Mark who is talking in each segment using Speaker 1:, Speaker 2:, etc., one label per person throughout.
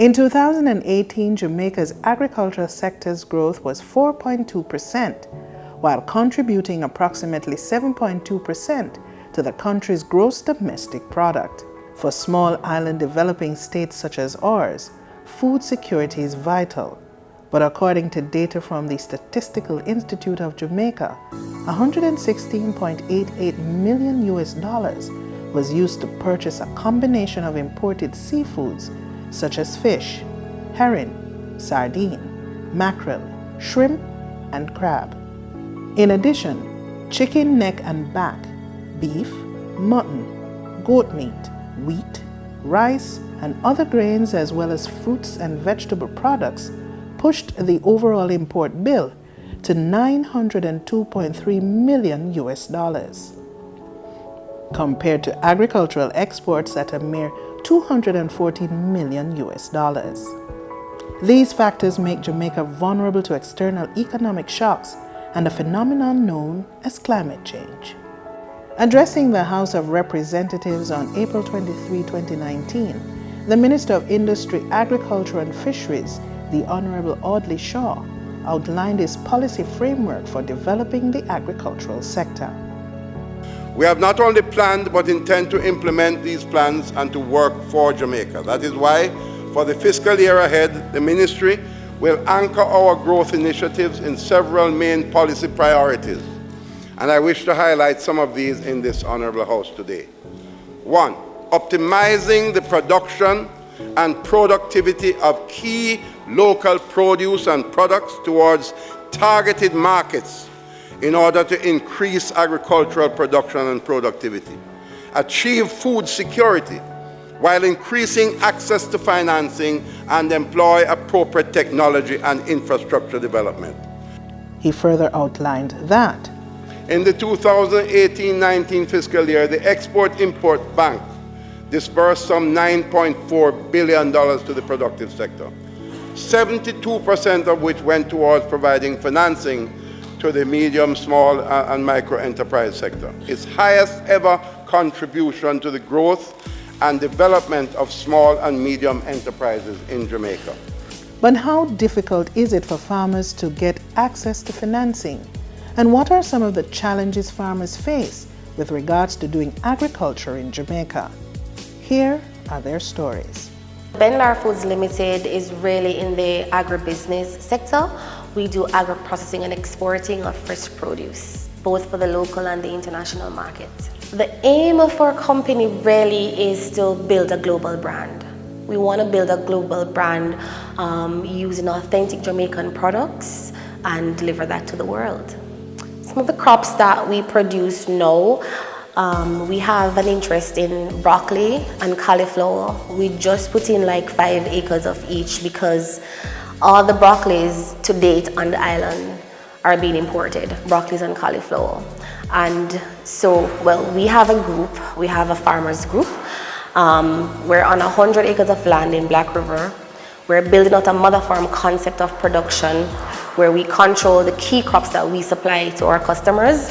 Speaker 1: In 2018, Jamaica's agricultural sector's growth was 4.2%, while contributing approximately 7.2% to the country's gross domestic product. For small island developing states such as ours, food security is vital. But according to data from the Statistical Institute of Jamaica, $116.88 million was used to purchase a combination of imported seafoods such as fish, herring, sardine, mackerel, shrimp, and crab. In addition, chicken neck and back, beef, mutton, goat meat, wheat, rice, and other grains as well as fruits and vegetable products pushed the overall import bill to $902.3 million compared to agricultural exports at a mere $214 million. These factors make Jamaica vulnerable to external economic shocks and a phenomenon known as climate change. Addressing the House of Representatives on April 23, 2019, the Minister of Industry, Agriculture and Fisheries, the Honorable Audley Shaw, outlined his policy framework for developing the agricultural sector.
Speaker 2: We have not only planned but intend to implement these plans and to work for Jamaica. That is why, for the fiscal year ahead, the Ministry will anchor our growth initiatives in several main policy priorities. And I wish to highlight some of these in this Honorable House today. 1. Optimizing the production and productivity of key local produce and products towards targeted markets in order to increase agricultural production and productivity. Achieve food security while increasing access to financing and employ appropriate technology and infrastructure development.
Speaker 1: He further outlined that
Speaker 2: in the 2018-19 fiscal year, the Export-Import Bank disbursed some $9.4 billion to the productive sector, 72% of which went towards providing financing to the medium, small, and micro enterprise sector, its highest ever contribution to the growth and development of small and medium enterprises in Jamaica.
Speaker 1: But how difficult is it for farmers to get access to financing? And what are some of the challenges farmers face with regards to doing agriculture in Jamaica? Here are their stories.
Speaker 3: Benlar Foods Limited is really in the agribusiness sector. We do agro-processing and exporting of fresh produce, both for the local and the international market. The aim of our company really is to build a global brand. We want to build a global brand using authentic Jamaican products and deliver that to the world. Some of the crops that we produce now, we have an interest in broccoli and cauliflower. We just put in like 5 acres of each because all the broccolis to date on the island are being imported, broccolis and cauliflower. And so, well, we have a group, we have a farmers group. We're on 100 acres of land in Black River. We're building out a mother farm concept of production where we control the key crops that we supply to our customers.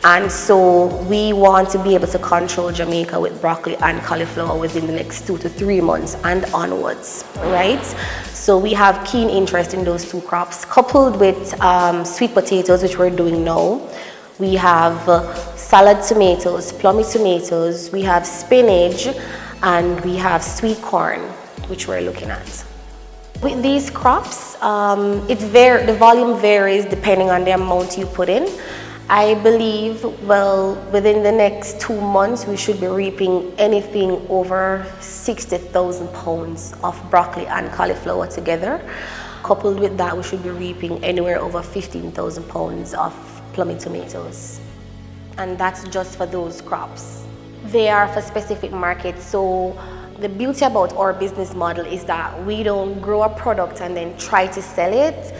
Speaker 3: And so we want to be able to control Jamaica with broccoli and cauliflower within the next 2 to 3 months and onwards, right? So we have keen interest in those two crops, coupled with sweet potatoes, which we're doing now. We have salad tomatoes, plummy tomatoes, we have spinach, and we have sweet corn, which we're looking at. With these crops, the volume varies depending on the amount you put in. I believe, well, within the next 2 months, we should be reaping anything over 60,000 pounds of broccoli and cauliflower together. Coupled with that, we should be reaping anywhere over 15,000 pounds of plummy tomatoes. And that's just for those crops. They are for specific markets. So the beauty about our business model is that we don't grow a product and then try to sell it.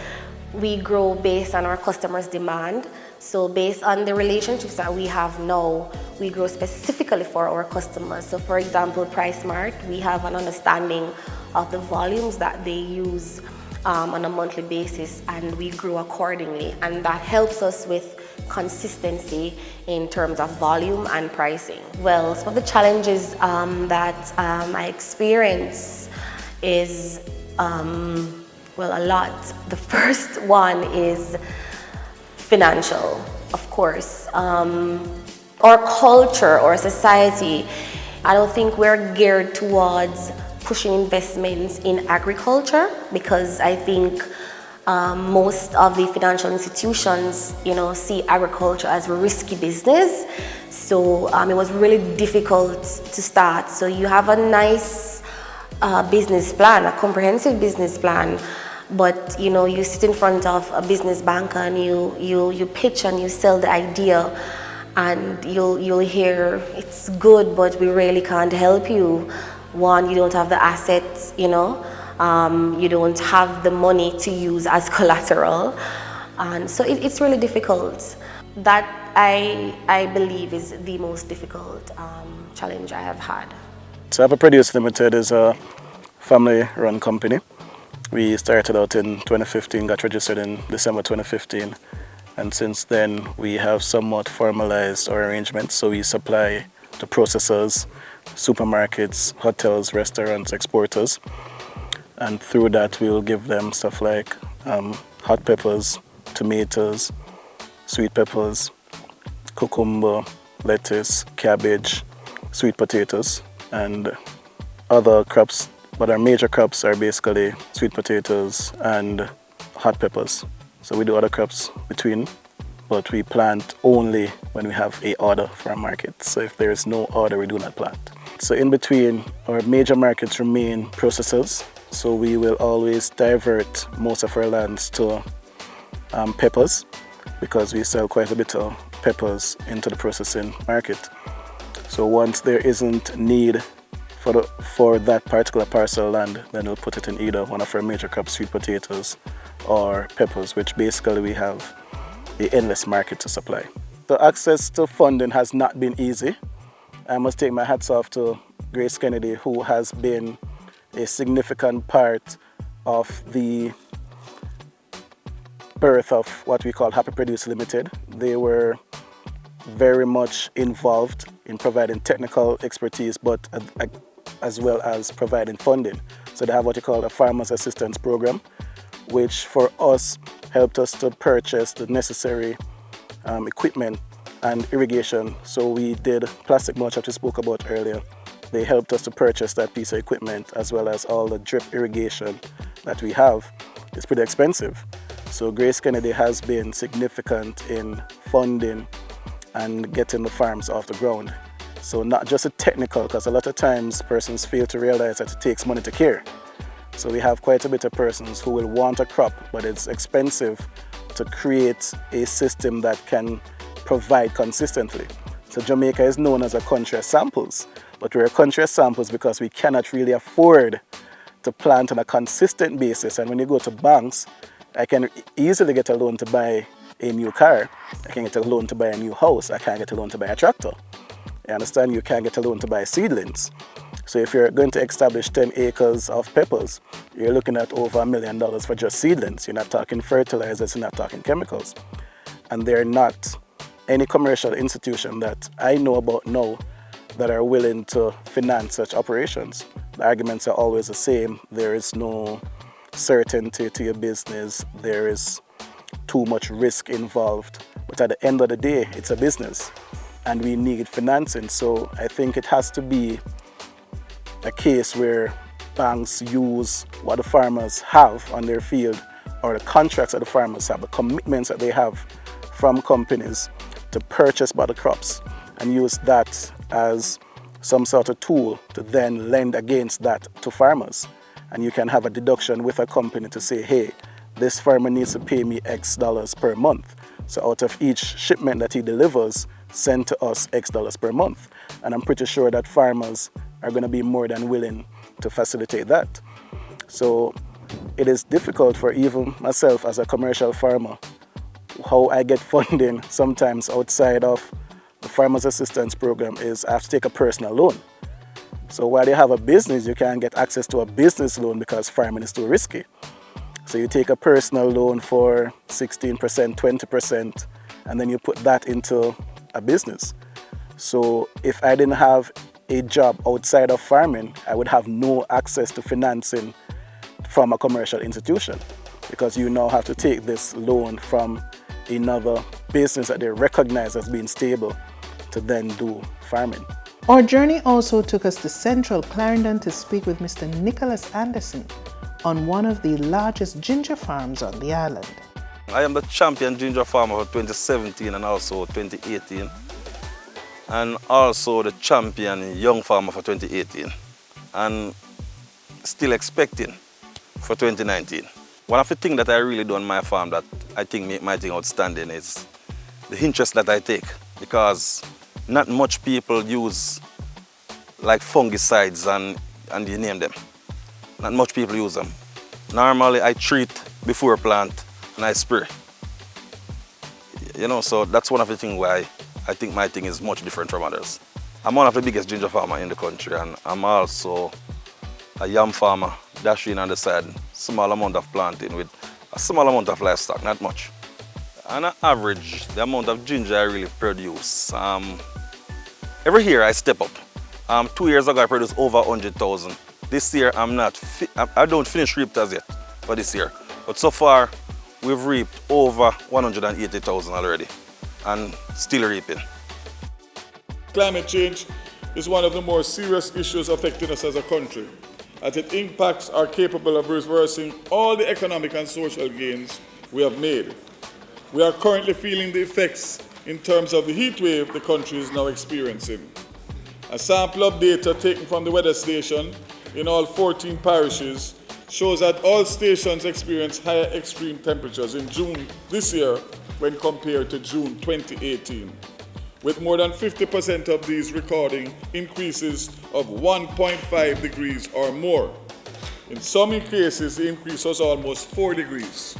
Speaker 3: We grow based on our customers' demand. So based on the relationships that we have now, we grow specifically for our customers. So for example, PriceSmart, we have an understanding of the volumes that they use on a monthly basis, and we grow accordingly. And that helps us with consistency in terms of volume and pricing. Well, some of the challenges that I experience is, well, a lot. The first one is financial, of course. Our culture or society, I don't think we're geared towards pushing investments in agriculture, because I think most of the financial institutions, see agriculture as a risky business. So it was really difficult to start. So you have a nice business plan, a comprehensive business plan, but you sit in front of a business banker and you pitch and you sell the idea, and you'll hear it's good, but we really can't help you. One, you don't have the assets, you don't have the money to use as collateral, and so it's really difficult. That I believe is the most difficult challenge I have had.
Speaker 4: So Happy Produce Limited is a family-run company. We started out in 2015, got registered in December 2015, and since then we have somewhat formalized our arrangements. So we supply to processors, supermarkets, hotels, restaurants, exporters, and through that we will give them stuff like hot peppers, tomatoes, sweet peppers, cucumber, lettuce, cabbage, sweet potatoes, and other crops. But our major crops are basically sweet potatoes and hot peppers. So we do other crops between, but we plant only when we have an order for a market. So if there is no order, we do not plant. So in between, our major markets remain processors. So we will always divert most of our lands to peppers, because we sell quite a bit of peppers into the processing market. So once there isn't need for that particular parcel of land, then we'll put it in either one of our major crops, sweet potatoes or peppers, which basically we have the endless market to supply. The access to funding has not been easy. I must take my hats off to Grace Kennedy, who has been a significant part of the birth of what we call Happy Produce Limited. They were very much involved in providing technical expertise, but as well as providing funding. So they have what you call a Farmers Assistance Program, which for us helped us to purchase the necessary equipment and irrigation. So we did plastic mulch that we spoke about earlier. They helped us to purchase that piece of equipment, as well as all the drip irrigation that we have. It's pretty expensive. So Grace Kennedy has been significant in funding and getting the farms off the ground. So not just a technical, because a lot of times persons fail to realize that it takes money to care. So we have quite a bit of persons who will want a crop, but it's expensive to create a system that can provide consistently. So Jamaica is known as a country of samples, but we're a country of samples because we cannot really afford to plant on a consistent basis. And when you go to banks, I can easily get a loan to buy a new car. I can get a loan to buy a new house. I can't get a loan to buy a tractor. You understand? You can't get a loan to buy seedlings. So if you're going to establish 10 acres of peppers, you're looking at over $1 million for just seedlings. You're not talking fertilizers, you're not talking chemicals. And there are not any commercial institution that I know about now that are willing to finance such operations. The arguments are always the same. There is no certainty to your business. There is too much risk involved. But at the end of the day, it's a business and we need financing. So I think it has to be a case where banks use what the farmers have on their field, or the contracts that the farmers have, the commitments that they have from companies to purchase by the crops, and use that as some sort of tool to then lend against that to farmers. And you can have a deduction with a company to say, hey, this farmer needs to pay me X dollars per month. So out of each shipment that he delivers, send to us X dollars per month. And I'm pretty sure that farmers are going to be more than willing to facilitate that. So it is difficult for even myself as a commercial farmer, how I get funding sometimes outside of the Farmers Assistance Program is I have to take a personal loan. So while you have a business, you can't get access to a business loan because farming is too risky. So you take a personal loan for 16%, 20%, and then you put that into a business. So if I didn't have a job outside of farming, I would have no access to financing from a commercial institution, because you now have to take this loan from another business that they recognize as being stable to then do farming.
Speaker 1: Our journey also took us to Central Clarendon to speak with Mr. Nicholas Anderson on one of the largest ginger farms on the island.
Speaker 5: I am the champion ginger farmer for 2017 and also 2018, and also the champion young farmer for 2018, and still expecting for 2019. One of the things that I really do on my farm that I think make my thing outstanding is the interest that I take, because not much people use like fungicides and you name them. Not much people use them. Normally I treat before plant and I spray. You know, so that's one of the things why I think my thing is much different from others. I'm one of the biggest ginger farmers in the country, and I'm also a yam farmer, dashing on the side, small amount of planting with a small amount of livestock, not much. On an average, the amount of ginger I really produce, every year I step up. 2 years ago I produced over 100,000. This year I don't finish reaped as yet for this year, but so far we've reaped over 180,000 already and still reaping.
Speaker 6: Climate change is one of the more serious issues affecting us as a country, as it impacts are capable of reversing all the economic and social gains we have made. We are currently feeling the effects in terms of the heat wave the country is now experiencing. A sample of data taken from the weather station in all 14 parishes shows that all stations experienced higher extreme temperatures in June this year when compared to June 2018, with more than 50% of these recording increases of 1.5 degrees or more. In some cases, the increase was almost 4 degrees.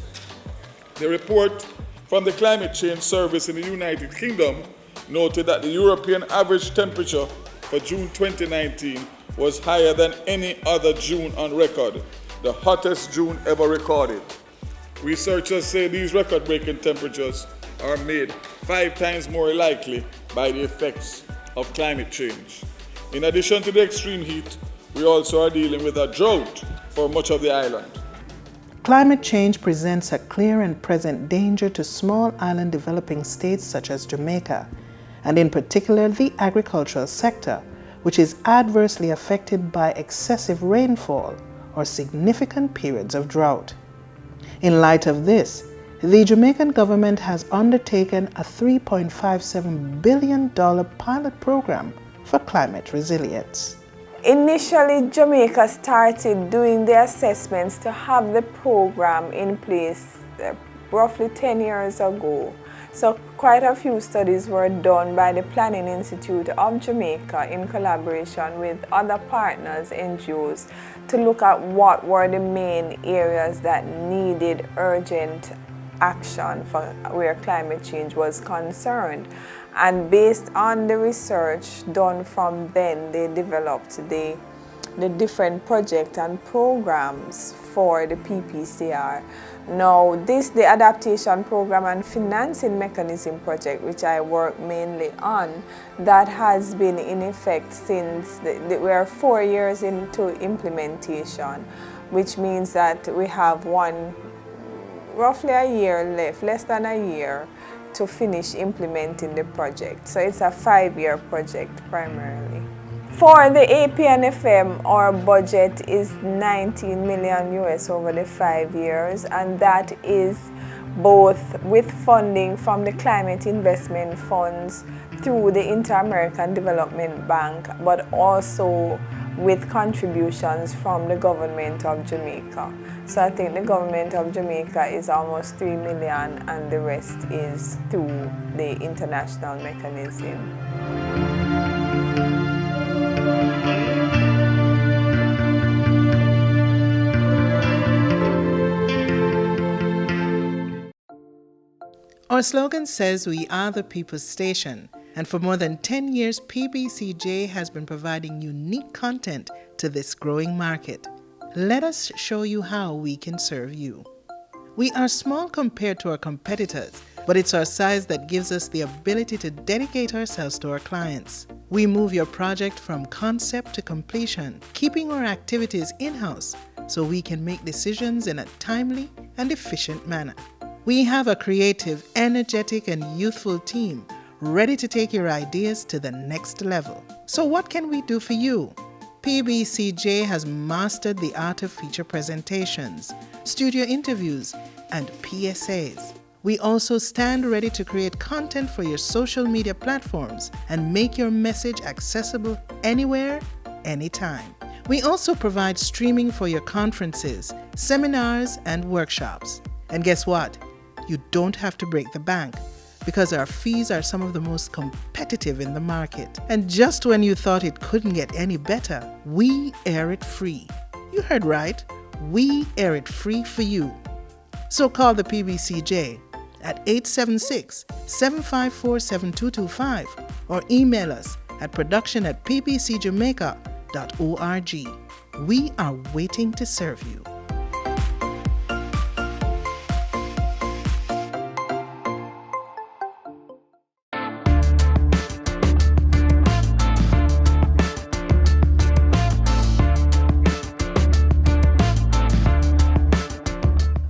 Speaker 6: The report from the Climate Change Service in the United Kingdom noted that the European average temperature for June 2019 was higher than any other June on record, the hottest June ever recorded. Researchers say these record-breaking temperatures are made 5 times more likely by the effects of climate change. In addition to the extreme heat, we also are dealing with a drought for much of the island.
Speaker 1: Climate change presents a clear and present danger to small island developing states such as Jamaica, and in particular the agricultural sector, which is adversely affected by excessive rainfall or significant periods of drought. In light of this, the Jamaican government has undertaken a $3.57 billion pilot program for climate resilience.
Speaker 7: Initially, Jamaica started doing the assessments to have the program in place roughly 10 years ago. So quite a few studies were done by the Planning Institute of Jamaica in collaboration with other partners, NGOs, to look at what were the main areas that needed urgent action for where climate change was concerned. And based on the research done from then, they developed the different projects and programs for the PPCR. Now, the adaptation program and financing mechanism project, which I work mainly on, that has been in effect since we are 4 years into implementation, which means that we have roughly a year left, less than a year, to finish implementing the project. So it's a 5-year project primarily. For the APNFM, our budget is $19 million US over the 5 years, and that is both with funding from the climate investment funds through the Inter-American Development Bank, but also with contributions from the government of Jamaica. So I think the government of Jamaica is almost $3 million, and the rest is through the international mechanism.
Speaker 1: Our slogan says we are the people's station, and for more than 10 years, PBCJ has been providing unique content to this growing market. Let us show you how we can serve you. We are small compared to our competitors, but it's our size that gives us the ability to dedicate ourselves to our clients. We move your project from concept to completion, keeping our activities in-house so we can make decisions in a timely and efficient manner. We have a creative, energetic, and youthful team ready to take your ideas to the next level. So what can we do for you? PBCJ has mastered the art of feature presentations, studio interviews, and PSAs. We also stand ready to create content for your social media platforms and make your message accessible anywhere, anytime. We also provide streaming for your conferences, seminars, and workshops. And guess what? You don't have to break the bank because our fees are some of the most competitive in the market. And just when you thought it couldn't get any better, we air it free. You heard right. We air it free for you. So call the PBCJ at 876-754-7225 or email us at production@pbcjamaica.org. We are waiting to serve you.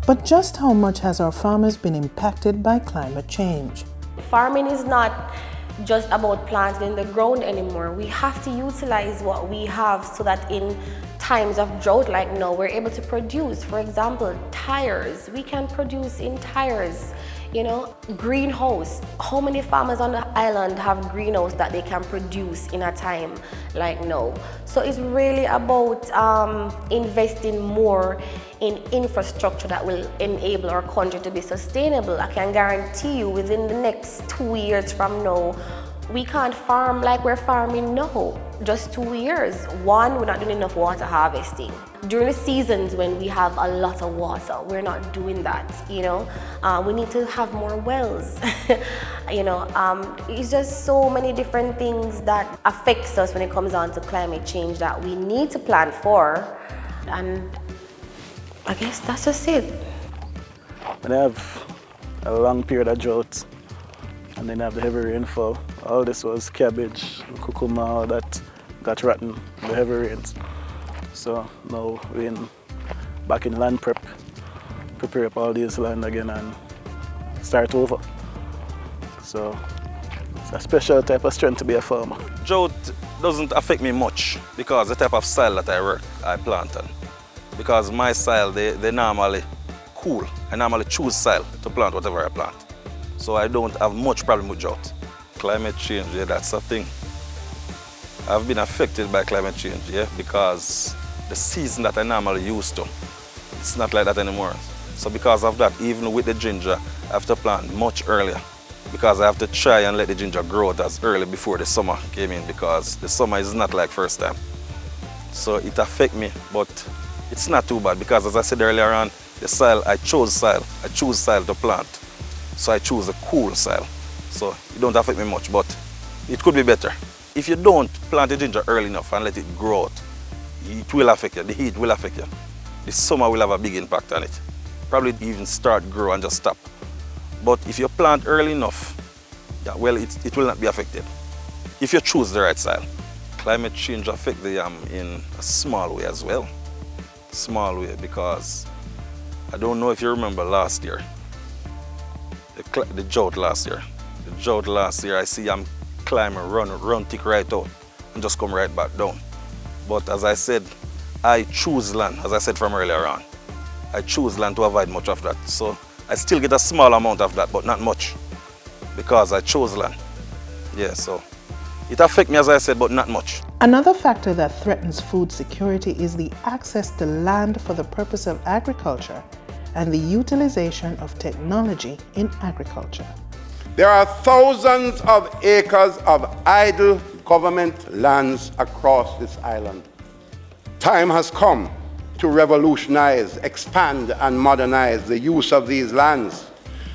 Speaker 1: But just how much has our farmers been impacted by climate change?
Speaker 3: Farming is not just about planting in the ground anymore. We have to utilize what we have so that in times of drought like now, we're able to produce. For example, tires. We can produce in tires. Greenhouse. How many farmers on the island have greenhouse that they can produce in a time like now? So it's really about investing more in infrastructure that will enable our country to be sustainable. I can guarantee you within the next 2 years from now, we can't farm like we're farming now. Just 2 years. One, we're not doing enough water harvesting. During the seasons when we have a lot of water, we're not doing that, we need to have more wells. It's just so many different things that affects us when it comes down to climate change that we need to plan for. And I guess that's just it.
Speaker 4: When I have a long period of drought and then have the heavy rainfall, all this was cabbage, cucumber, all that got rotten in the heavy rains. So now we're back in land prepare up all these land again and start over. So it's a special type of strength to be a farmer.
Speaker 5: Drought doesn't affect me much because the type of soil that I plant on. Because my soil, they normally cool. I normally choose soil to plant whatever I plant. So I don't have much problem with drought. Climate change, yeah, that's a thing. I've been affected by climate change, yeah, because the season that I normally used to, it's not like that anymore. So because of that, even with the ginger, I have to plant much earlier because I have to try and let the ginger grow as early before the summer came in because the summer is not like first time. So it affects me, but it's not too bad because as I said earlier on, the soil, I choose soil to plant. So I choose a cool soil. So it don't affect me much, but it could be better. If you don't plant the ginger early enough and let it grow out, it will affect you, the heat will affect you. The summer will have a big impact on it. Probably even start grow and just stop. But if you plant early enough, yeah, well, it will not be affected. If you choose the right soil. Climate change affects the yam in a small way as well. Small way because I don't know if you remember last year, the drought last year. The drought last year, I see yam climb and run thick right out and just come right back down. But as I said, I choose land, as I said from earlier on. I choose land to avoid much of that. So I still get a small amount of that, but not much because I chose land. Yeah, so it affects me, as I said, but not much.
Speaker 1: Another factor that threatens food security is the access to land for the purpose of agriculture and the utilization of technology in agriculture.
Speaker 2: There are thousands of acres of idle government lands across this island. Time has come to revolutionize, expand, and modernize the use of these lands.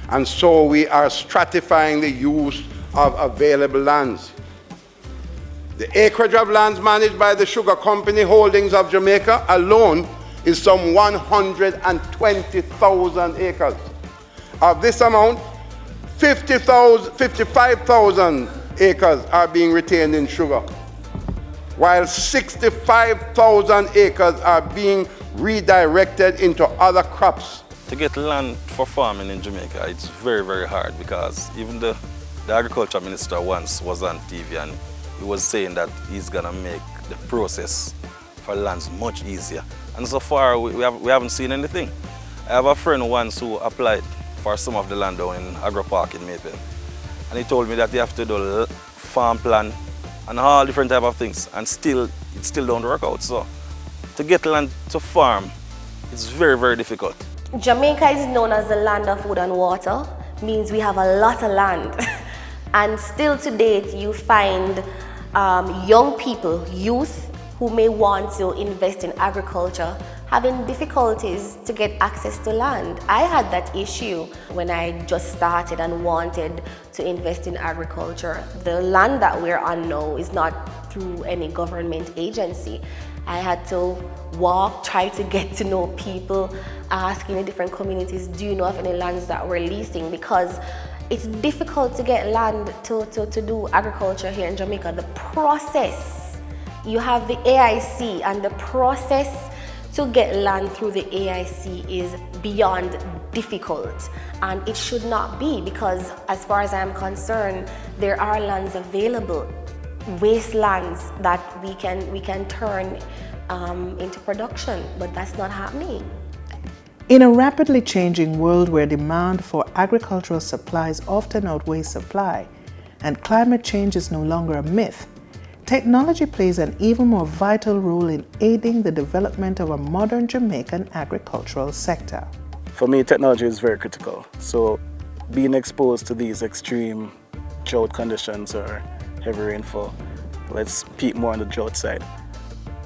Speaker 2: And so we are stratifying the use of available lands. The acreage of lands managed by the Sugar Company Holdings of Jamaica alone is some 120,000 acres. Of this amount, 55,000 acres are being retained in sugar, while 65,000 acres are being redirected into other crops.
Speaker 5: To get land for farming in Jamaica, it's very, very hard because even the agriculture minister once was on TV and he was saying that he's gonna make the process for lands much easier. And so far, we haven't seen anything. I have a friend once who applied for some of the land down in Agro Park in Maple. And he told me that you have to do a farm plan and all different type of things, and it still don't work out. So to get land to farm, it's very, very difficult.
Speaker 3: Jamaica is known as the land of food and water, means we have a lot of land. And still to date, you find young people, youth, who may want to invest in agriculture, having difficulties to get access to land. I had that issue when I just started and wanted to invest in agriculture. The land that we're on now is not through any government agency. I had to walk, try to get to know people, ask in the different communities, do you know of any lands that we're leasing? Because it's difficult to get land to do agriculture here in Jamaica. The process, you have the AIC, and the process to get land through the AIC is beyond difficult, and it should not be, because as far as I'm concerned, there are lands available, wastelands that we can turn into production, but that's not happening.
Speaker 1: In a rapidly changing world where demand for agricultural supplies often outweighs supply, and climate change is no longer a myth, technology plays an even more vital role in aiding the development of a modern Jamaican agricultural sector.
Speaker 4: For me, technology is very critical. So being exposed to these extreme drought conditions or heavy rainfall, let's speak more on the drought side.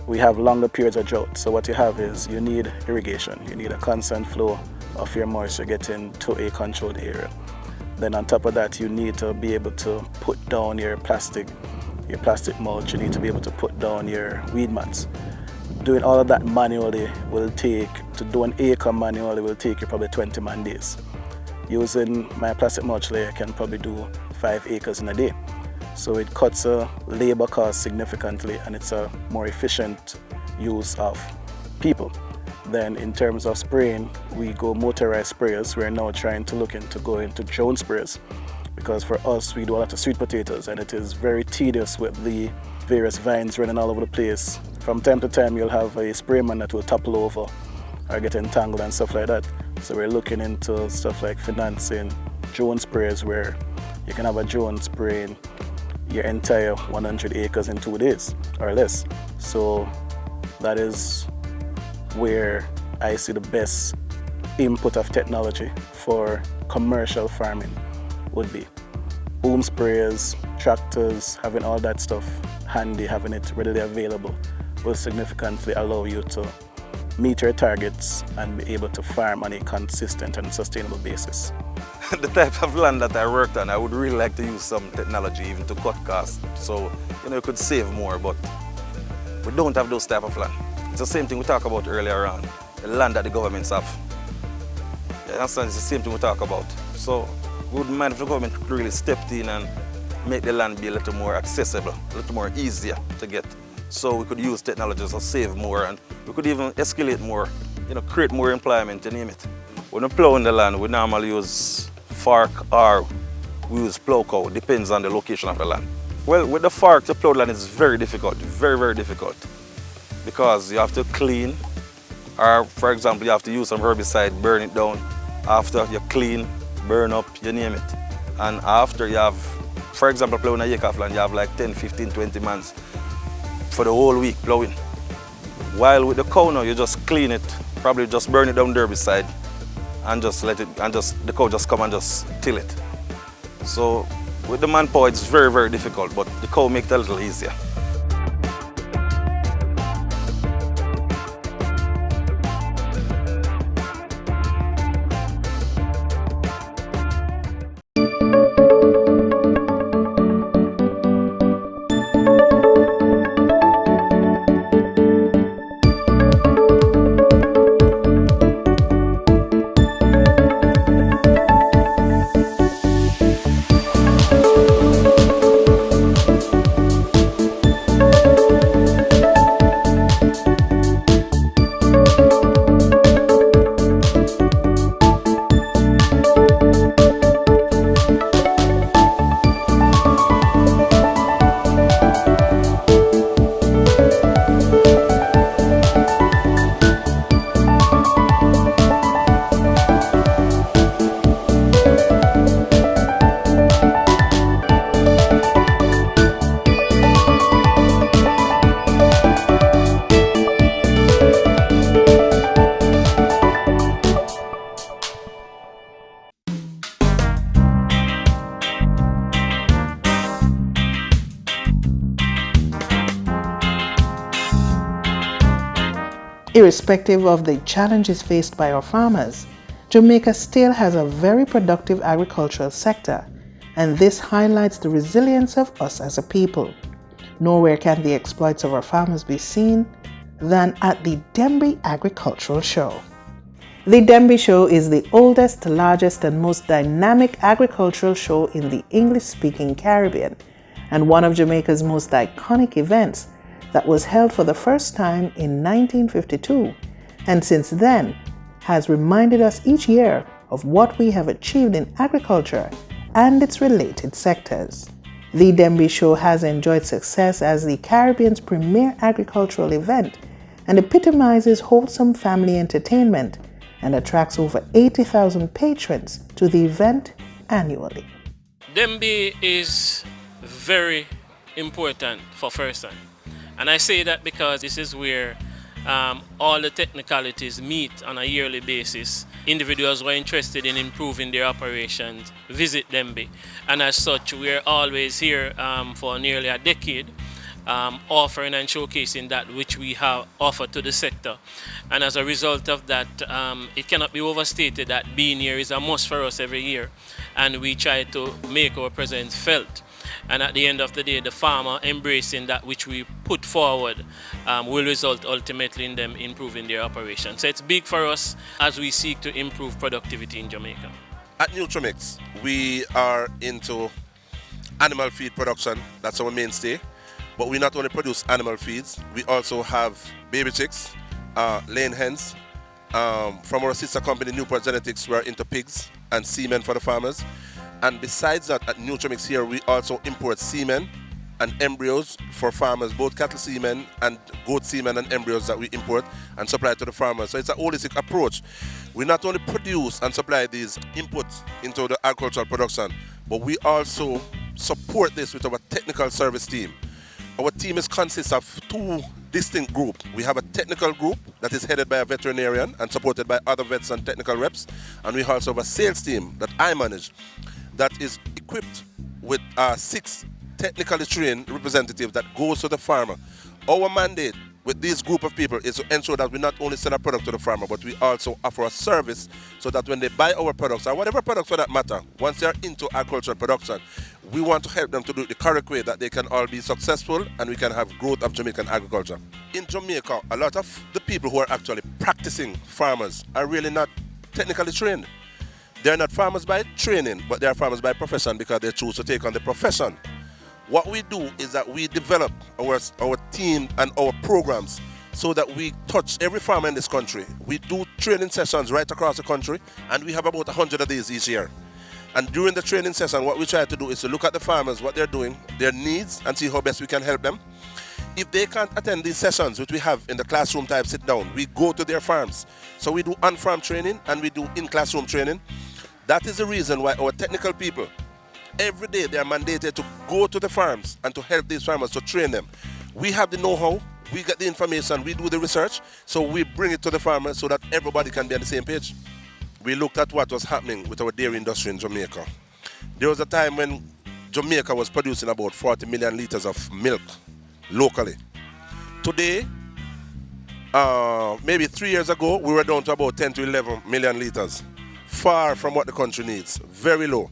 Speaker 4: We have longer periods of drought. So what you have is you need irrigation. You need a constant flow of your moisture getting to a controlled area. Then on top of that, you need to be able to put down your plastic mulch. You need to be able to put down your weed mats. Doing all of that manually will take, to do an acre manually will take you probably 20 man days. Using my plastic mulch layer, I can probably do 5 acres in a day. So it cuts labor cost significantly, and it's a more efficient use of people. Then in terms of spraying, we go motorized sprayers. We're now trying to look into going to drone sprayers, because for us, we do a lot of sweet potatoes, and it is very tedious with the various vines running all over the place. From time to time, you'll have a sprayman that will topple over or get entangled and stuff like that. So we're looking into stuff like financing drone sprayers, where you can have a drone spraying your entire 100 acres in 2 days or less. So that is where I see the best input of technology for commercial farming would be. Boom sprayers, tractors, having all that stuff handy, having it readily available will significantly allow you to meet your targets and be able to farm on a consistent and sustainable basis.
Speaker 5: The type of land that I worked on, I would really like to use some technology even to cut costs. So, you could save more, but we don't have those type of land. It's the same thing we talked about earlier on, the land that the governments have. You understand? It's the same thing we talk about. So, we wouldn't mind if the government really stepped in and make the land be a little more accessible, a little more easier to get. So we could use technologies to save more, and we could even escalate more, create more employment, you name it. When we plow in the land, we normally use fork or we use plow cow, depends on the location of the land. Well, with the fork to plow the land, it's very difficult, very, very difficult. Because you have to clean, or for example, you have to use some herbicide, burn it down. After you clean, burn up, you name it. And after you have, for example, plowing a acre of land, you have like 10, 15, 20 months for the whole week plowing. While with the cow now, you just clean it, probably just burn it down the herbicide, and just let it, and the cow just come and just till it. So with the manpower, it's very, very difficult, but the cow makes it a little easier.
Speaker 1: Irrespective of the challenges faced by our farmers, Jamaica still has a very productive agricultural sector, and this highlights the resilience of us as a people. Nowhere can the exploits of our farmers be seen than at the Denby Agricultural Show. The Denby Show is the oldest, largest, and most dynamic agricultural show in the English-speaking Caribbean, and one of Jamaica's most iconic events that was held for the first time in 1952, and since then has reminded us each year of what we have achieved in agriculture and its related sectors. The Denby Show has enjoyed success as the Caribbean's premier agricultural event and epitomizes wholesome family entertainment and attracts over 80,000 patrons to the event annually.
Speaker 8: Denby is very important for First Son. And I say that because this is where all the technicalities meet on a yearly basis. Individuals who are interested in improving their operations visit Denby. And as such, we're always here for nearly a decade, offering and showcasing that which we have offered to the sector. And as a result of that, it cannot be overstated that being here is a must for us every year. And we try to make our presence felt. And at the end of the day, the farmer embracing that which we put forward will result ultimately in them improving their operation. So it's big for us as we seek to improve productivity in Jamaica.
Speaker 9: At Nutrimix, we are into animal feed production. That's our mainstay. But we not only produce animal feeds, we also have baby chicks, laying hens. From our sister company, Newport Genetics, we're into pigs and semen for the farmers. And besides that, at Nutrimix here, we also import semen and embryos for farmers, both cattle semen and goat semen and embryos that we import and supply to the farmers. So it's a holistic approach. We not only produce and supply these inputs into the agricultural production, but we also support this with our technical service team. Our team consists of two distinct groups. We have a technical group that is headed by a veterinarian and supported by other vets and technical reps. And we also have a sales team that I manage that is equipped with 6 technically trained representatives that goes to the farmer. Our mandate with this group of people is to ensure that we not only sell a product to the farmer, but we also offer a service so that when they buy our products, or whatever product for that matter, once they are into agricultural production, we want to help them to do it the correct way that they can all be successful and we can have growth of Jamaican agriculture. In Jamaica, a lot of the people who are actually practicing farmers are really not technically trained. They're not farmers by training, but they are farmers by profession because they choose to take on the profession. What we do is that we develop our team and our programs so that we touch every farmer in this country. We do training sessions right across the country, and we have about 100 of these each year. And during the training session, what we try to do is to look at the farmers, what they're doing, their needs, and see how best we can help them. If they can't attend these sessions, which we have in the classroom type sit down, we go to their farms. So we do on-farm training and we do in-classroom training. That is the reason why our technical people, every day they are mandated to go to the farms and to help these farmers, to train them. We have the know-how, we get the information, we do the research, so we bring it to the farmers so that everybody can be on the same page. We looked at what was happening with our dairy industry in Jamaica. There was a time when Jamaica was producing about 40 million liters of milk locally. Today, maybe 3 years ago, we were down to about 10 to 11 million liters. Far from what the country needs, very low.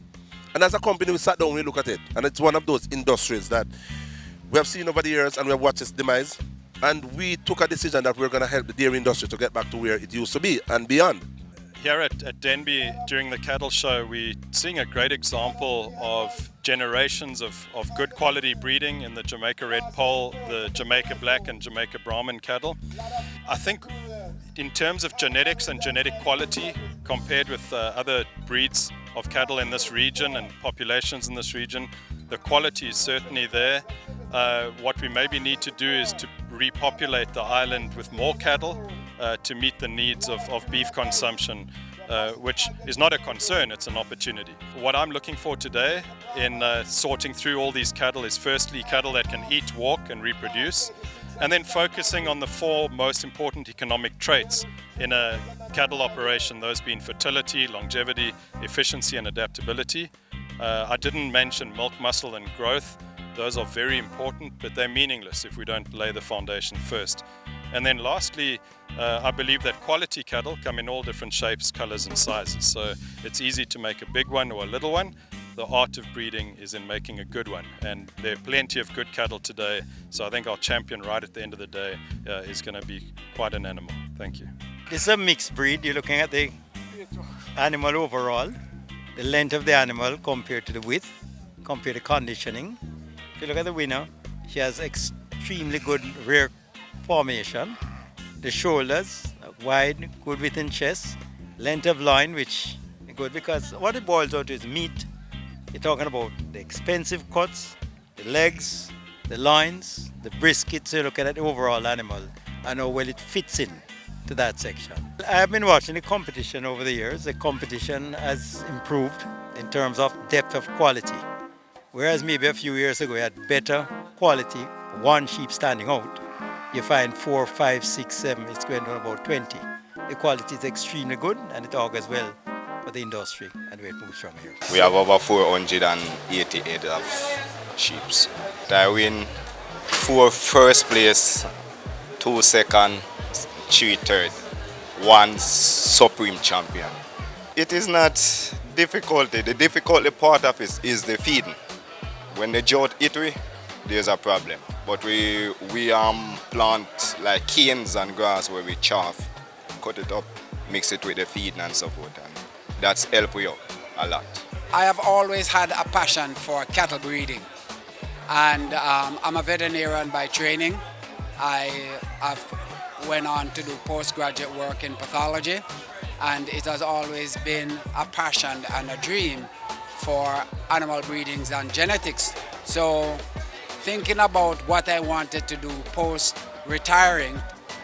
Speaker 9: And as a company, we sat down, we look at it. And it's one of those industries that we have seen over the years and we have watched its demise. And we took a decision that we're going to help the dairy industry to get back to where it used to be and beyond.
Speaker 10: Here at Denby, during the cattle show, we're seeing a great example of generations of good quality breeding in the Jamaica Red Pole, the Jamaica Black and Jamaica Brahman cattle. I think in terms of genetics and genetic quality, compared with other breeds of cattle in this region and populations in this region, the quality is certainly there. What we maybe need to do is to repopulate the island with more cattle to meet the needs of beef consumption, which is not a concern, it's an opportunity. What I'm looking for today in sorting through all these cattle is firstly cattle that can eat, walk and reproduce, and then focusing on the 4 most important economic traits in a cattle operation, those being fertility, longevity, efficiency and adaptability. I didn't mention milk, muscle and growth. Those are very important, but they're meaningless if we don't lay the foundation first. And then lastly, I believe that quality cattle come in all different shapes, colors and sizes. So it's easy to make a big one or a little one. The art of breeding is in making a good one, and there are plenty of good cattle today. So I think our champion right at the end of the day is going to be quite an animal. Thank you.
Speaker 11: This is a mixed breed. You're looking at the animal overall, the length of the animal compared to the width, compared to conditioning. If you look at the winner, she has extremely good rear formation. The shoulders wide, good width in chest, length of loin, which is good because what it boils down to is meat. You're talking about the expensive cuts, the legs, the loins, the brisket. So you look at the overall animal and how well it fits in to that section. I've been watching the competition over the years. The competition has improved in terms of depth of quality. Whereas maybe a few years ago we had better quality, one sheep standing out. You find 4, 5, 6, 7, it's going to about 20. The quality is extremely good and it augurs well for the industry and where it moves from here.
Speaker 12: We have over 488 of sheep. I win 4 first place, 2 second, 3 third, 1 supreme champion. It is not difficulty. The difficulty part of it is the feeding. When the drought hit we, there's a problem. But we plant like canes and grass where we chaff, cut it up, mix it with the feeding and so forth. And that's helped you a lot.
Speaker 13: I have always had a passion for cattle breeding, and I'm a veterinarian by training. I have went on to do postgraduate work in pathology, and it has always been a passion and a dream for animal breedings and genetics. So thinking about what I wanted to do post-retiring,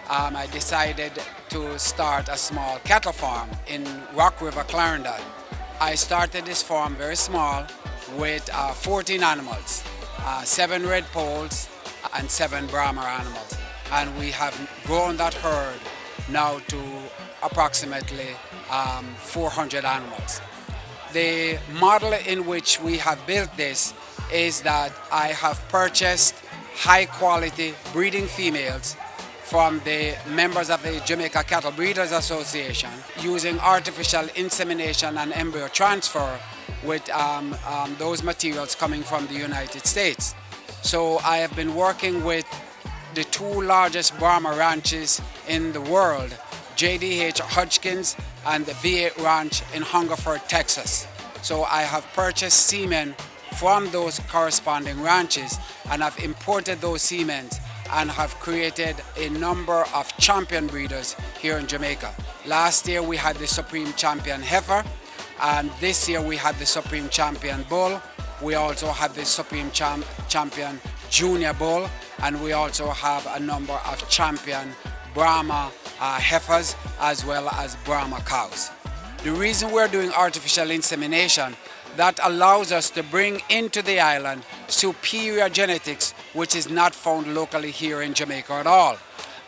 Speaker 13: I decided to start a small cattle farm in Rock River, Clarendon. I started this farm very small with 14 animals, 7 red poles and 7 Brahma animals. And we have grown that herd now to approximately 400 animals. The model in which we have built this is that I have purchased high quality breeding females from the members of the Jamaica Cattle Breeders Association using artificial insemination and embryo transfer with those materials coming from the United States. So I have been working with the 2 largest Brahma ranches in the world, JDH Hodgkins and the V8 Ranch in Hungerford, Texas. So I have purchased semen from those corresponding ranches and have imported those semen and have created a number of champion breeders here in Jamaica. Last year we had the Supreme Champion Heifer, and this year we had the Supreme Champion Bull. We also have the Supreme Champion Junior Bull, and we also have a number of champion Brahma heifers as well as Brahma cows. The reason we're doing artificial insemination, that allows us to bring into the island superior genetics which is not found locally here in Jamaica at all.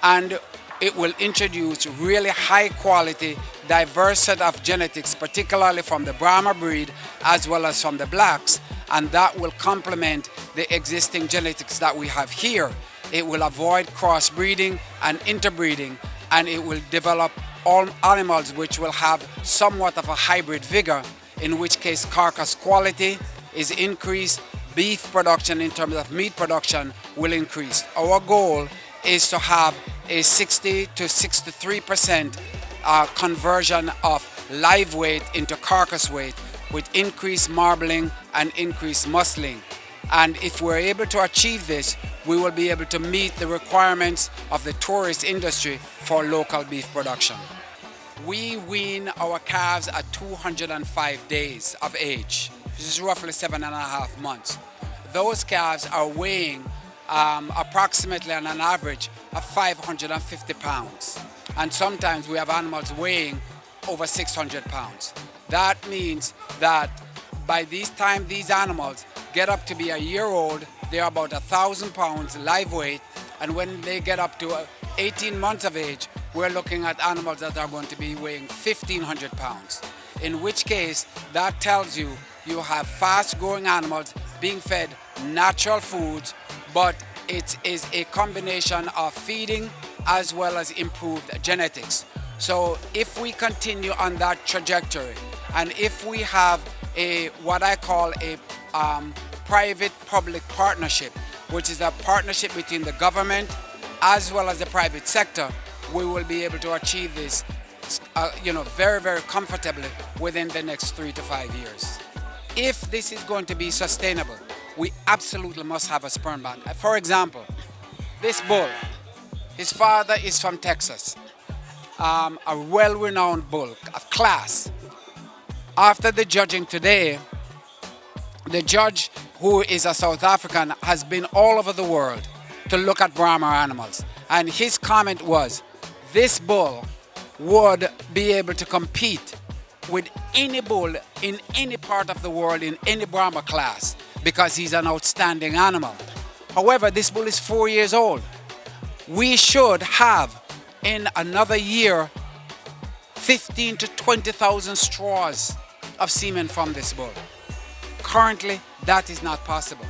Speaker 13: And it will introduce really high quality, diverse set of genetics, particularly from the Brahma breed as well as from the blacks, and that will complement the existing genetics that we have here. It will avoid crossbreeding and interbreeding, and it will develop all animals which will have somewhat of a hybrid vigor, in which case carcass quality is increased, beef production in terms of meat production will increase. Our goal is to have a 60 to 63% conversion of live weight into carcass weight with increased marbling and increased muscling. And if we're able to achieve this, we will be able to meet the requirements of the tourist industry for local beef production. We wean our calves at 205 days of age. This is roughly 7.5 months. Those calves are weighing approximately on an average of 550 pounds. And sometimes we have animals weighing over 600 pounds. That means that by this time these animals get up to be a year old, they're about 1,000 pounds live weight, and when they get up to 18 months of age, we're looking at animals that are going to be weighing 1,500 pounds. In which case, that tells you you have fast-growing animals being fed natural foods, but it is a combination of feeding, as well as improved genetics. So if we continue on that trajectory, and if we have what I call a private-public partnership, which is a partnership between the government as well as the private sector, we will be able to achieve this very, very comfortably within the next 3 to 5 years. If this is going to be sustainable, we absolutely must have a sperm bank. For example, this bull, his father is from Texas, a well-renowned bull of class. After the judging today, the judge, who is a South African, has been all over the world to look at Brahma animals. And his comment was, this bull would be able to compete with any bull in any part of the world in any Brahma class because he's an outstanding animal. However, this bull is 4 years old. We should have, in another year, 15 to 20,000 straws of semen from this bull. Currently, that is not possible.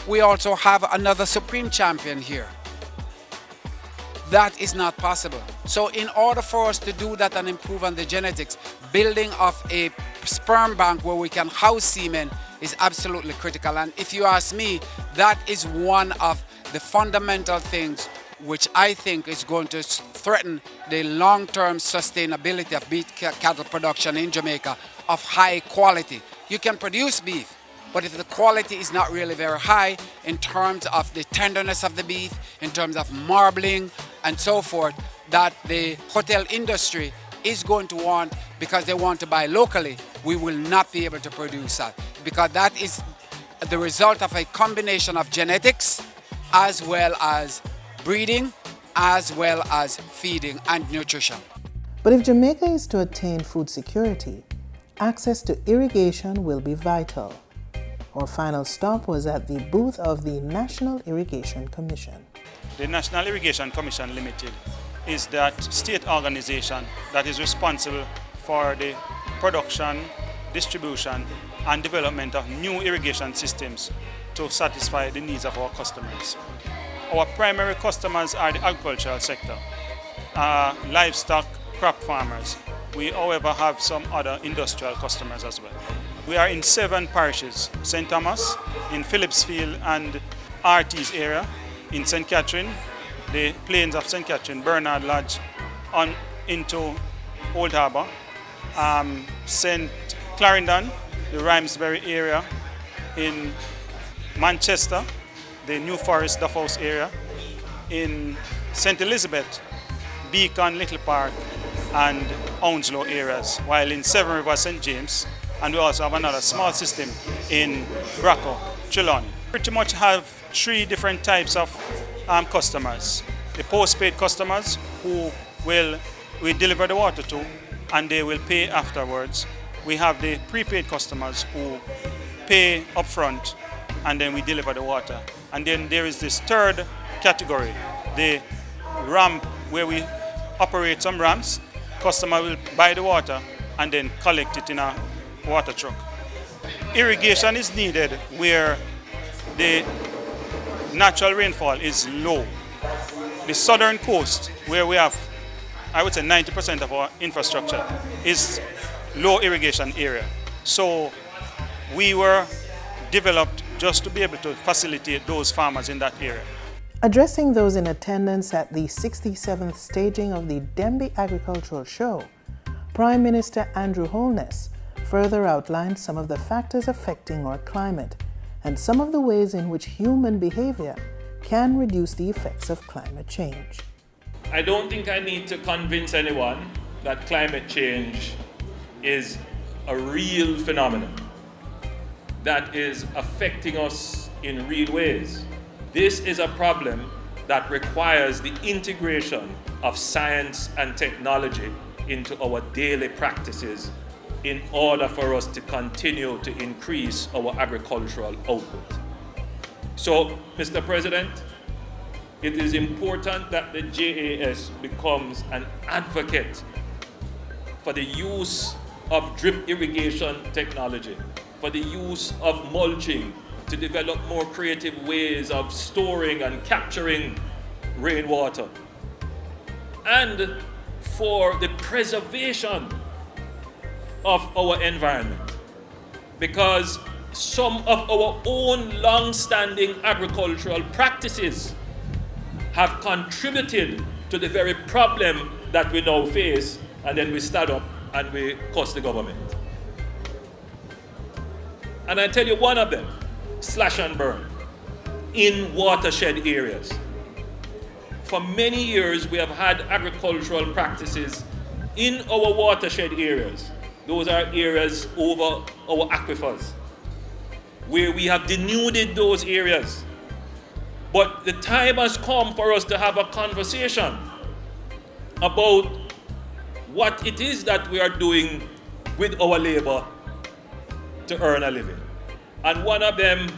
Speaker 13: We also have another supreme champion here. That is not possible. So in order for us to do that and improve on the genetics, building of a sperm bank where we can house semen is absolutely critical. And if you ask me, that is one of the fundamental things which I think is going to threaten the long-term sustainability of beef cattle production in Jamaica of high quality. You can produce beef, but if the quality is not really very high in terms of the tenderness of the beef, in terms of marbling and so forth, that the hotel industry is going to want because they want to buy locally, we will not be able to produce that because that is the result of a combination of genetics as well as breeding, as well as feeding and nutrition.
Speaker 1: But if Jamaica is to attain food security, access to irrigation will be vital. Our final stop was at the booth of the National Irrigation Commission.
Speaker 14: The National Irrigation Commission Limited is that state organization that is responsible for the production, distribution, and development of new irrigation systems to satisfy the needs of our customers. Our primary customers are the agricultural sector, livestock, crop farmers. We, however, have some other industrial customers as well. We are in 7 parishes: St. Thomas, in Phillipsfield and Arties area, in St. Catherine, the plains of St. Catherine, Bernard Lodge, on into Old Harbour, St. Clarendon, the Rhymesbury area, in Manchester, the New Forest, Duff House area, in St. Elizabeth, Beacon, Little Park, and Hounslow areas, while in Seven Rivers, St. James, and we also have another small system in Bracco, Trelawney. Pretty much have 3 different types of customers. The postpaid customers who we deliver the water to and they will pay afterwards. We have the prepaid customers who pay upfront and then we deliver the water. And then there is this 3rd category, the ramp, where we operate some ramps. Customer will buy the water and then collect it in a water truck. Irrigation is needed where the natural rainfall is low. The southern coast, where we have, I would say 90% of our infrastructure, is low irrigation area. So we were developed just to be able to facilitate those farmers in that area.
Speaker 1: Addressing those in attendance at the 67th staging of the Denby Agricultural Show, Prime Minister Andrew Holness further outlined some of the factors affecting our climate and some of the ways in which human behavior can reduce the effects of climate change.
Speaker 15: I don't think I need to convince anyone that climate change is a real phenomenon that is affecting us in real ways. This is a problem that requires the integration of science and technology into our daily practices in order for us to continue to increase our agricultural output. So, Mr. President, it is important that the JAS becomes an advocate for the use of drip irrigation technology, for the use of mulching, to develop more creative ways of storing and capturing rainwater. and for the preservation of our environment. Because some of our own long-standing agricultural practices have contributed to the very problem that we now face, and then we stand up and we curse the government. And I tell you one of them, slash and burn, in watershed areas. For many years, we have had agricultural practices in our watershed areas. Those are areas over our aquifers, where we have denuded those areas. But the time has come for us to have a conversation about what it is that we are doing with our labor to earn a living. And one of them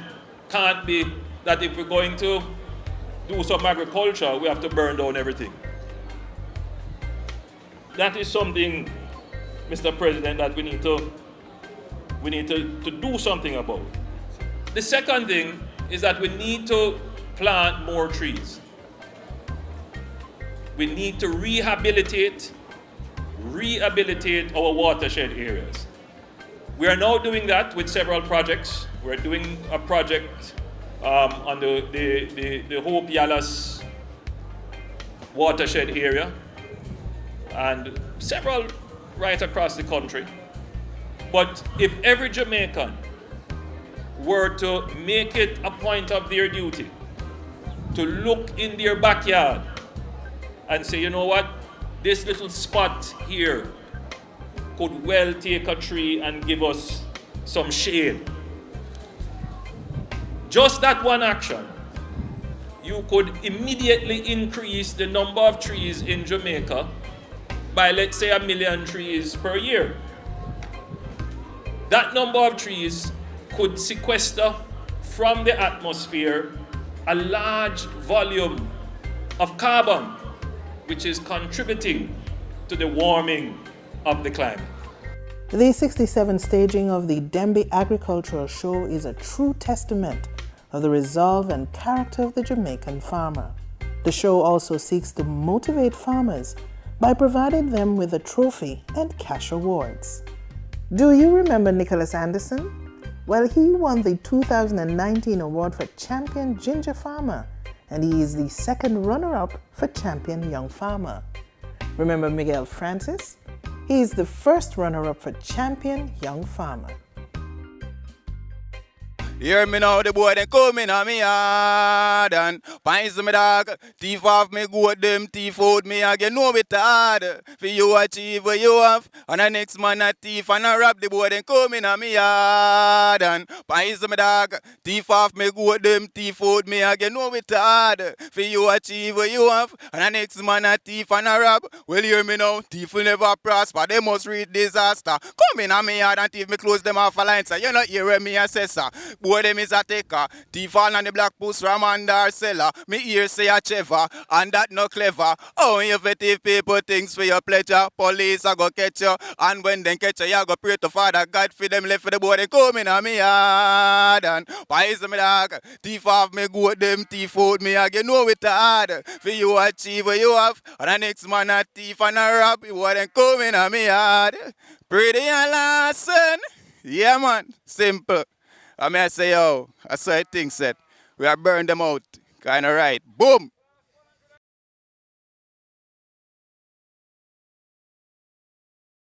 Speaker 15: can't be that if we're going to do some agriculture, we have to burn down everything. That is something, Mr. President, that we need to do something about. The second thing is that we need to plant more trees. We need to rehabilitate our watershed areas. We are now doing that with several projects. We're doing a project on the Hope Yalas watershed area, and several right across the country. But if every Jamaican were to make it a point of their duty to look in their backyard and say, you know what, this little spot here could well take a tree and give us some shade. Just that one action, you could immediately increase the number of trees in Jamaica by, let's say, 1 million trees per year. That number of trees could sequester from the atmosphere a large volume of carbon, which is contributing to the warming of the climate.
Speaker 1: The 67th staging of the Dembe Agricultural Show is a true testament of the resolve and character of the Jamaican farmer. The show also seeks to motivate farmers by providing them with a trophy and cash awards. Do you remember Nicholas Anderson? Well, he won the 2019 award for Champion Ginger Farmer, and he is the second runner-up for Champion Young Farmer. Remember Miguel Francis? He is the first runner-up for Champion Young Farmer.
Speaker 16: Hear me now, the boy they come in on me hard and pints me dog, thief off me goat them, thief out me again, know it hard. For you achieve what you have, and the next man a thief and a rob, the boy they come in on me hard and pints me dog, thief off me goat them, thief out me again, know it hard. For you achieve what you have, and the next man a thief and a rob. Well, hear me now, thief will never prosper, they must reach disaster. Come in on me hard and thief me close them off a line, so you not hear me assessor. Boy, them is a taker. Thief on the black puss from under seller. Me ear say a chever, and that no clever. Oh, you fit thief people things for your pleasure. Police a go catch you, and when they catch you, you go pray to Father God for them left for the boy they coming on me hard. And poison me dog, thief off me goat them, thief out me again. Know it hard. For you achieve what you have, and the next man a thief and a rob. Boy they coming on me hard. Pretty and Larson. Yeah man, simple. I mean, I say, yo, I saw things said. We are burn them out. Kind of right. Boom.